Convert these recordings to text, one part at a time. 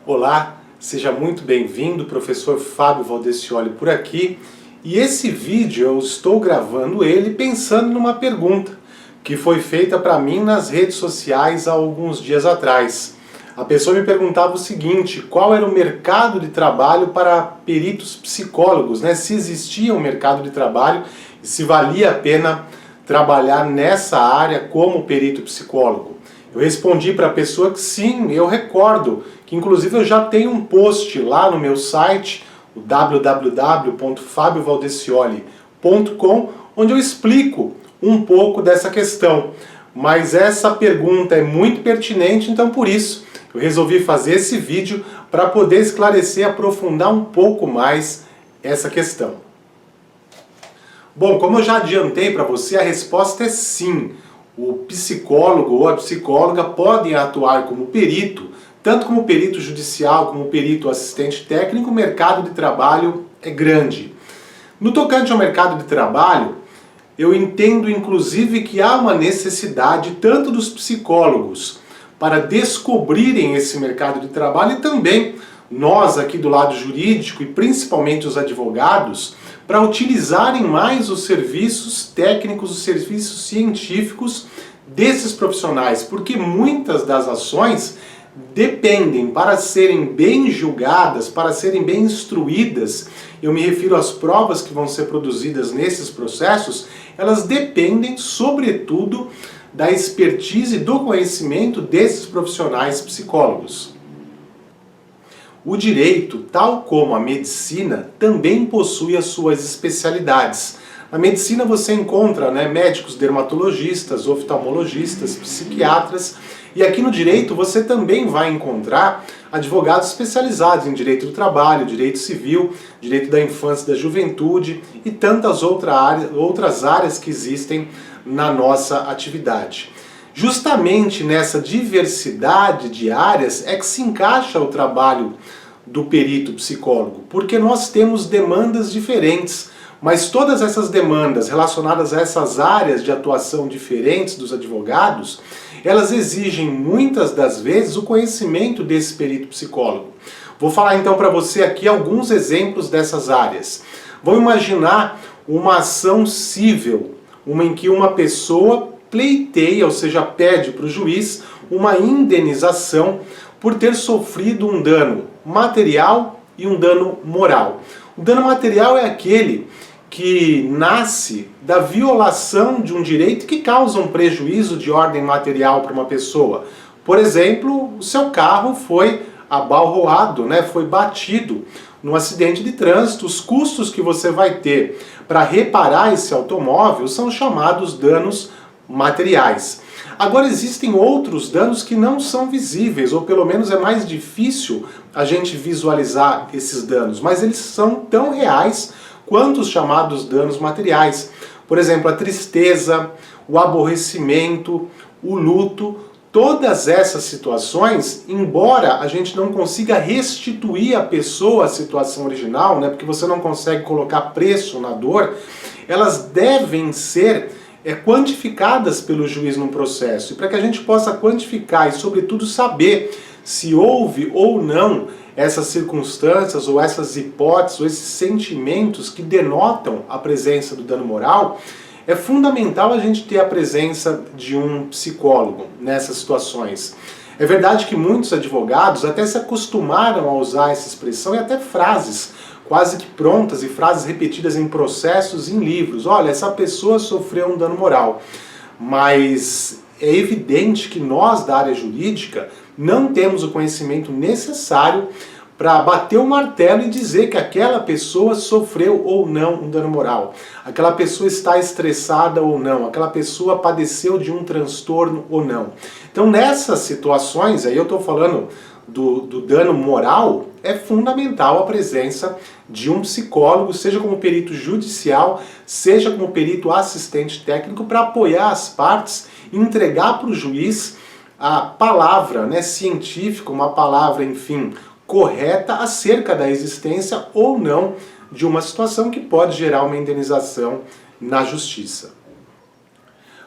Olá, seja muito bem-vindo, professor Fábio Valdecioli por aqui. E esse vídeo eu estou gravando ele pensando numa pergunta que foi feita para mim nas redes sociais há alguns dias atrás. A pessoa me perguntava o seguinte: qual era o mercado de trabalho para peritos psicólogos, né? Se existia um mercado de trabalho e se valia a pena trabalhar nessa área como perito psicólogo. Eu respondi para a pessoa que sim, eu recordo, que inclusive eu já tenho um post lá no meu site, o www.fabiovaldecioli.com, onde eu explico um pouco dessa questão. Mas essa pergunta é muito pertinente, então por isso eu resolvi fazer esse vídeo para poder esclarecer e aprofundar um pouco mais essa questão. Bom, como eu já adiantei para você, a resposta é sim. O psicólogo ou a psicóloga podem atuar como perito, tanto como perito judicial, como perito assistente técnico. O mercado de trabalho é grande. No tocante ao mercado de trabalho, eu entendo inclusive que há uma necessidade tanto dos psicólogos para descobrirem esse mercado de trabalho e também nós aqui do lado jurídico e principalmente os advogados para utilizarem mais os serviços técnicos, os serviços científicos desses profissionais, porque muitas das ações dependem, para serem bem julgadas, para serem bem instruídas, eu me refiro às provas que vão ser produzidas nesses processos, elas dependem sobretudo da expertise e do conhecimento desses profissionais psicólogos. O direito, tal como a medicina, também possui as suas especialidades. Na medicina você encontra médicos dermatologistas, oftalmologistas, psiquiatras, e aqui no direito você também vai encontrar advogados especializados em direito do trabalho, direito civil, direito da infância e da juventude e tantas outras áreas que existem na nossa atividade. Justamente nessa diversidade de áreas é que se encaixa o trabalho do perito psicólogo, porque nós temos demandas diferentes, mas todas essas demandas relacionadas a essas áreas de atuação diferentes dos advogados, elas exigem muitas das vezes o conhecimento desse perito psicólogo. Vou falar então para você aqui alguns exemplos dessas áreas. Vamos imaginar uma ação civil, uma em que uma pessoa pleiteia, ou seja, pede para o juiz uma indenização por ter sofrido um dano material e um dano moral. O dano material é aquele que nasce da violação de um direito que causa um prejuízo de ordem material para uma pessoa. Por exemplo, o seu carro foi abalroado, foi batido num acidente de trânsito. Os custos que você vai ter para reparar esse automóvel são chamados danos materiais. Agora existem outros danos que não são visíveis, ou pelo menos é mais difícil a gente visualizar esses danos, mas eles são tão reais quanto os chamados danos materiais. Por exemplo, a tristeza, o aborrecimento, o luto, todas essas situações, embora a gente não consiga restituir a pessoa à situação original, porque você não consegue colocar preço na dor, elas devem ser quantificadas pelo juiz num processo. E para que a gente possa quantificar e, sobretudo, saber se houve ou não essas circunstâncias ou essas hipóteses ou esses sentimentos que denotam a presença do dano moral, é fundamental a gente ter a presença de um psicólogo nessas situações. É verdade que muitos advogados até se acostumaram a usar essa expressão e até frases quase que prontas e frases repetidas em processos, em livros. Olha, essa pessoa sofreu um dano moral. Mas é evidente que nós da área jurídica não temos o conhecimento necessário para bater o martelo e dizer que aquela pessoa sofreu ou não um dano moral. Aquela pessoa está estressada ou não. Aquela pessoa padeceu de um transtorno ou não. Então nessas situações, aí eu estou falando do dano moral, é fundamental a presença de um psicólogo, seja como perito judicial, seja como perito assistente técnico, para apoiar as partes e entregar para o juiz a palavra científica, uma palavra, enfim, correta acerca da existência ou não de uma situação que pode gerar uma indenização na justiça.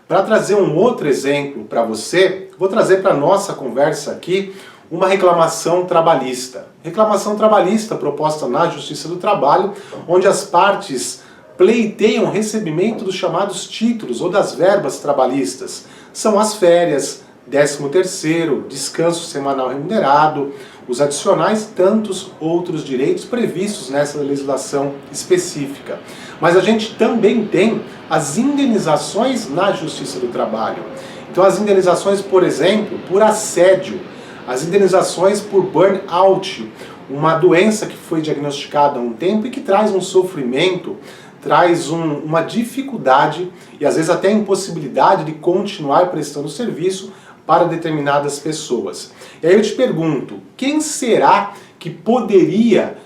Para trazer um outro exemplo para você, vou trazer para a nossa conversa aqui uma reclamação trabalhista. Reclamação trabalhista proposta na Justiça do Trabalho, onde as partes pleiteiam o recebimento dos chamados títulos ou das verbas trabalhistas. São as férias, 13º, descanso semanal remunerado, os adicionais e tantos outros direitos previstos nessa legislação específica. Mas a gente também tem as indenizações na Justiça do Trabalho. Então as indenizações, por exemplo, por assédio, as indenizações por burnout, uma doença que foi diagnosticada há um tempo e que traz um sofrimento, traz uma dificuldade e às vezes até a impossibilidade de continuar prestando serviço para determinadas pessoas. E aí eu te pergunto, quem será que poderia,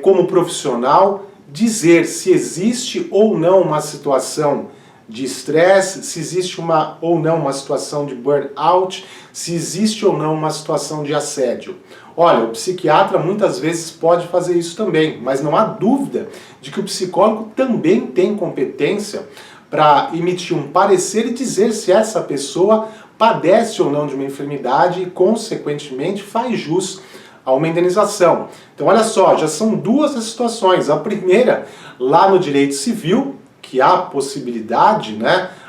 como profissional, dizer se existe ou não uma situação de estresse, se existe ou não uma situação de burnout, se existe ou não uma situação de assédio? Olha, o psiquiatra muitas vezes pode fazer isso também, mas não há dúvida de que o psicólogo também tem competência para emitir um parecer e dizer se essa pessoa padece ou não de uma enfermidade e, consequentemente, faz jus a uma indenização. Então, olha só, já são duas as situações. A primeira, lá no direito civil, que há possibilidade,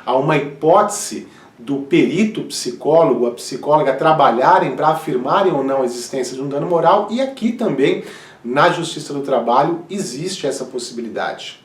há uma hipótese do perito psicólogo, a psicóloga trabalharem para afirmarem ou não a existência de um dano moral, e aqui também, na Justiça do Trabalho, existe essa possibilidade.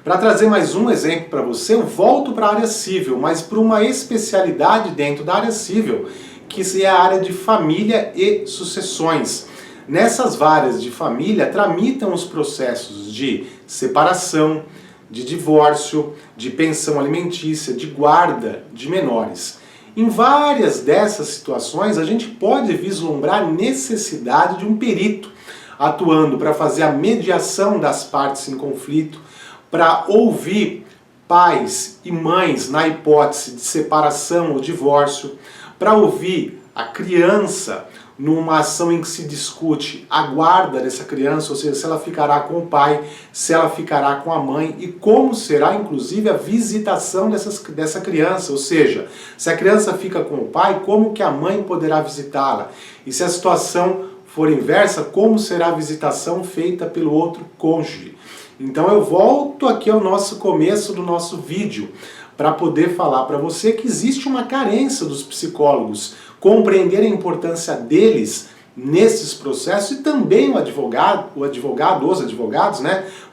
Para trazer mais um exemplo para você, eu volto para a área civil, mas para uma especialidade dentro da área civil, que é a área de família e sucessões. Nessas varas de família tramitam os processos de separação, de divórcio, de pensão alimentícia, de guarda de menores. Em várias dessas situações, a gente pode vislumbrar a necessidade de um perito atuando para fazer a mediação das partes em conflito, para ouvir pais e mães na hipótese de separação ou divórcio, para ouvir a criança numa ação em que se discute a guarda dessa criança, ou seja, se ela ficará com o pai, se ela ficará com a mãe e como será inclusive a visitação dessa criança, ou seja, se a criança fica com o pai, como que a mãe poderá visitá-la? E se a situação for inversa, como será a visitação feita pelo outro cônjuge? Então eu volto aqui ao nosso começo do nosso vídeo para poder falar para você que existe uma carência dos psicólogos compreender a importância deles nesses processos e também os advogados,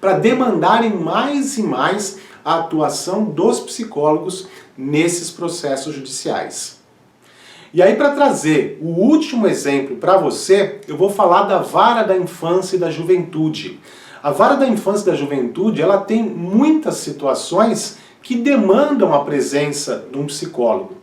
para demandarem mais e mais a atuação dos psicólogos nesses processos judiciais. E aí, para trazer o último exemplo para você, eu vou falar da Vara da Infância e da Juventude. A Vara da Infância e da Juventude, ela tem muitas situações que demandam a presença de um psicólogo.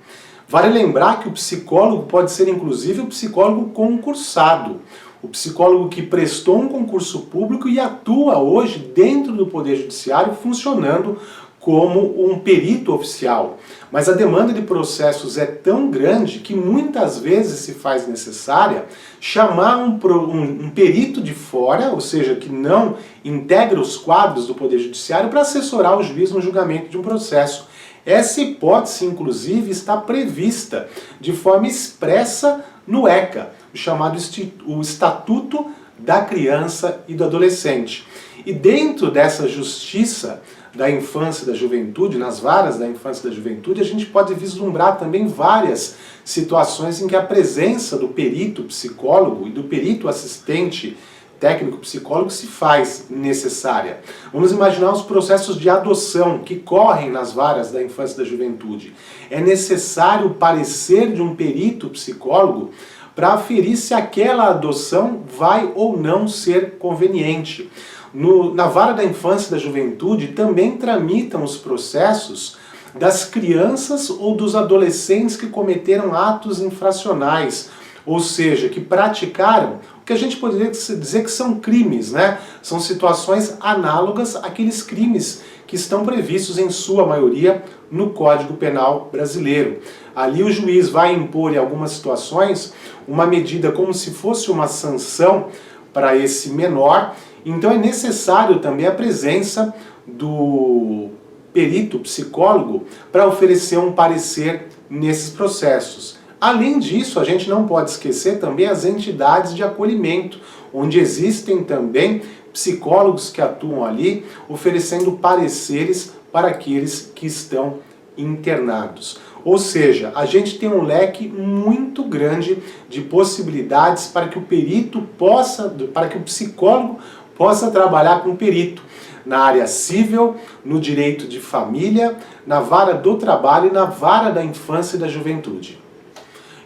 Vale lembrar que o psicólogo pode ser inclusive o psicólogo concursado, o psicólogo que prestou um concurso público e atua hoje dentro do Poder Judiciário funcionando como um perito oficial. Mas a demanda de processos é tão grande que muitas vezes se faz necessária chamar um perito de fora, ou seja, que não integra os quadros do Poder Judiciário, para assessorar o juiz no julgamento de um processo. Essa hipótese, inclusive, está prevista de forma expressa no ECA, o chamado Estatuto da Criança e do Adolescente. E dentro dessa justiça da infância e da juventude, nas varas da infância e da juventude, a gente pode vislumbrar também várias situações em que a presença do perito psicólogo e do perito assistente técnico psicólogo se faz necessária. Vamos imaginar os processos de adoção que correm nas varas da infância e da juventude. É necessário o parecer de um perito psicólogo para aferir se aquela adoção vai ou não ser conveniente. Na vara da infância e da juventude também tramitam os processos das crianças ou dos adolescentes que cometeram atos infracionais, ou seja, que praticaram o que a gente poderia dizer que são crimes, São situações análogas àqueles crimes que estão previstos, em sua maioria, no Código Penal brasileiro. Ali o juiz vai impor, em algumas situações, uma medida como se fosse uma sanção para esse menor. Então é necessário também a presença do perito psicólogo para oferecer um parecer nesses processos. Além disso, a gente não pode esquecer também as entidades de acolhimento, onde existem também psicólogos que atuam ali, oferecendo pareceres para aqueles que estão internados. Ou seja, a gente tem um leque muito grande de possibilidades para que o psicólogo possa trabalhar com o perito na área civil, no direito de família, na vara do trabalho e na vara da infância e da juventude.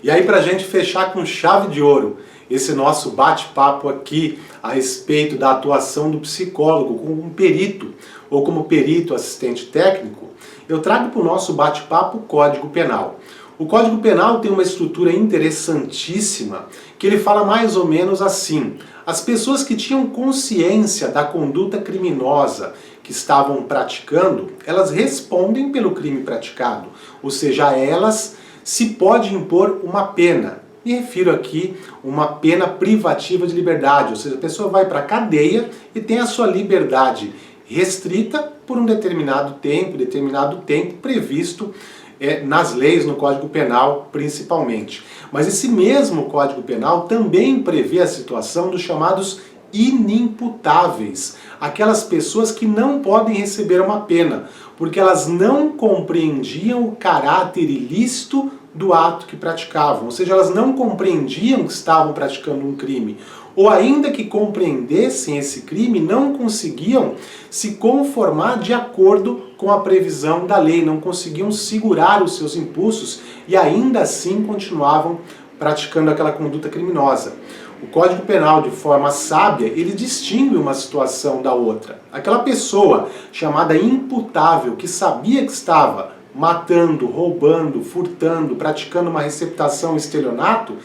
E aí, para a gente fechar com chave de ouro esse nosso bate-papo aqui a respeito da atuação do psicólogo como um perito ou como perito assistente técnico, eu trago para o nosso bate-papo o Código Penal. O Código Penal tem uma estrutura interessantíssima que ele fala mais ou menos assim: as pessoas que tinham consciência da conduta criminosa que estavam praticando, elas respondem pelo crime praticado, ou seja, a elas se pode impor uma pena. Me refiro aqui a uma pena privativa de liberdade, ou seja, a pessoa vai para a cadeia e tem a sua liberdade restrita por um determinado tempo previsto nas leis, no Código Penal principalmente. Mas esse mesmo Código Penal também prevê a situação dos chamados inimputáveis, aquelas pessoas que não podem receber uma pena, porque elas não compreendiam o caráter ilícito do ato que praticavam, ou seja, elas não compreendiam que estavam praticando um crime, ou ainda que compreendessem esse crime, não conseguiam se conformar de acordo com a previsão da lei, não conseguiam segurar os seus impulsos e ainda assim continuavam praticando aquela conduta criminosa. O Código Penal, de forma sábia, ele distingue uma situação da outra. Aquela pessoa chamada imputável, que sabia que estava matando, roubando, furtando, praticando uma receptação, estelionato,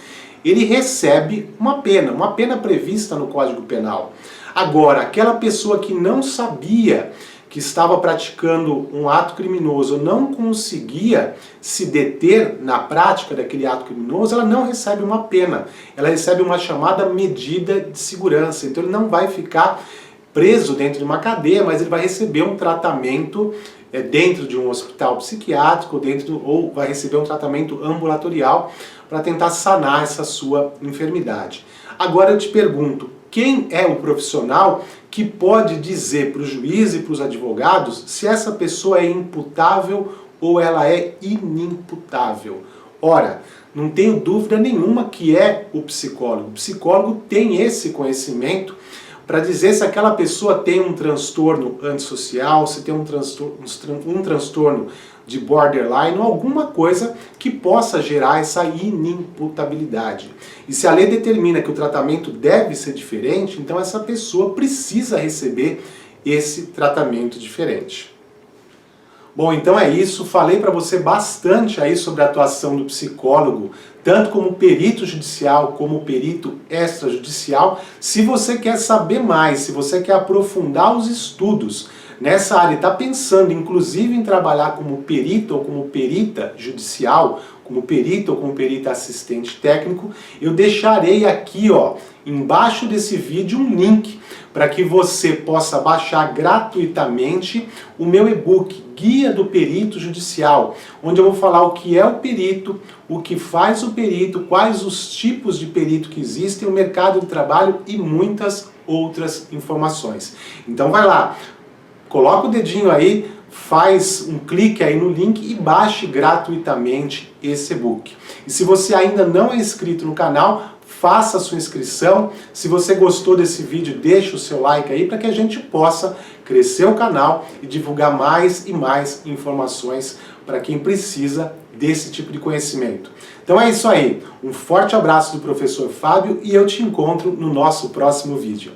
ele recebe uma pena prevista no Código Penal. Agora, aquela pessoa que não sabia que estava praticando um ato criminoso, não conseguia se deter na prática daquele ato criminoso, ela não recebe uma pena, ela recebe uma chamada medida de segurança. Então ele não vai ficar preso dentro de uma cadeia, mas ele vai receber um tratamento dentro de um hospital psiquiátrico, ou vai receber um tratamento ambulatorial para tentar sanar essa sua enfermidade. Agora eu te pergunto, quem é o profissional que pode dizer para o juiz e para os advogados se essa pessoa é imputável ou ela é inimputável? Ora, não tenho dúvida nenhuma que é o psicólogo. O psicólogo tem esse conhecimento para dizer se aquela pessoa tem um transtorno antissocial, se tem um transtorno de borderline ou alguma coisa que possa gerar essa inimputabilidade. E se a lei determina que o tratamento deve ser diferente, então essa pessoa precisa receber esse tratamento diferente. Bom, então é isso. Falei para você bastante aí sobre a atuação do psicólogo, tanto como perito judicial, como perito extrajudicial. Se você quer saber mais, se você quer aprofundar os estudos nessa área e está pensando inclusive em trabalhar como perito ou como perita judicial, como perito ou como perita assistente técnico, eu deixarei aqui, embaixo desse vídeo um link para que você possa baixar gratuitamente o meu e-book Guia do Perito Judicial, onde eu vou falar o que é o perito, o que faz o perito, quais os tipos de perito que existem, o mercado de trabalho e muitas outras informações. Então vai lá, coloca o dedinho aí, faz um clique aí no link e baixe gratuitamente esse e-book. E se você ainda não é inscrito no canal, faça a sua inscrição. Se você gostou desse vídeo, deixa o seu like aí para que a gente possa crescer o canal e divulgar mais e mais informações para quem precisa desse tipo de conhecimento. Então é isso aí. Um forte abraço do professor Fábio e eu te encontro no nosso próximo vídeo.